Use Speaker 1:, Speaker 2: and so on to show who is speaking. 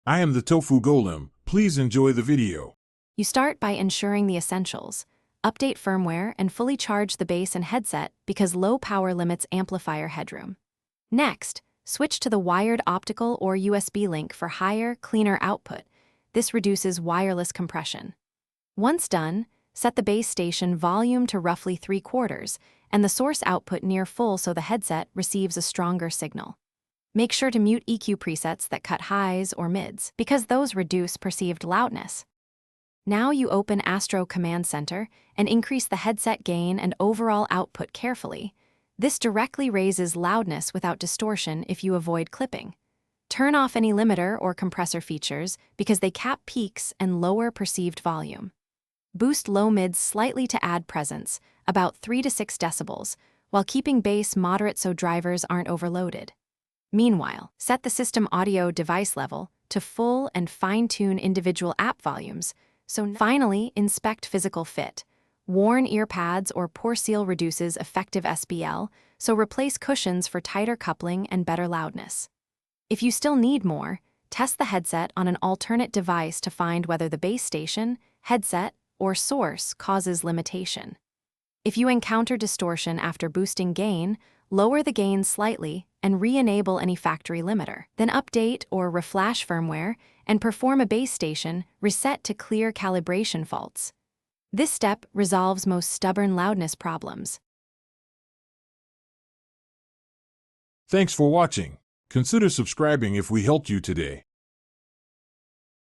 Speaker 1: I am the Tofu Golem. Please enjoy the video.
Speaker 2: You start by ensuring the essentials. Update firmware and fully charge the base and headset because low power limits amplifier headroom. Next, switch to the wired optical or USB link for higher, cleaner output. This reduces wireless compression. Once done, set the base station volume to roughly 3/4 and the source output near full so the headset receives a stronger signal. Make sure to mute EQ presets that cut highs or mids because those reduce perceived loudness. Now you open Astro Command Center and increase the headset gain and overall output carefully. This directly raises loudness without distortion if you avoid clipping. Turn off any limiter or compressor features because they cap peaks and lower perceived volume. Boost low mids slightly to add presence, about 3 to 6 decibels, while keeping bass moderate so drivers aren't overloaded. Meanwhile, set the system audio device level to full and fine-tune individual app volumes. Finally, inspect physical fit. Worn ear pads or poor seal reduces effective SBL, so replace cushions for tighter coupling and better loudness. If you still need more, test the headset on an alternate device to find whether the base station, headset, or source causes limitation. If you encounter distortion after boosting gain, lower the gain slightly and re-enable any factory limiter. Then update or reflash firmware and perform a base station reset to clear calibration faults. This step resolves most stubborn loudness problems.
Speaker 1: Thanks for watching. Consider subscribing if we helped you today.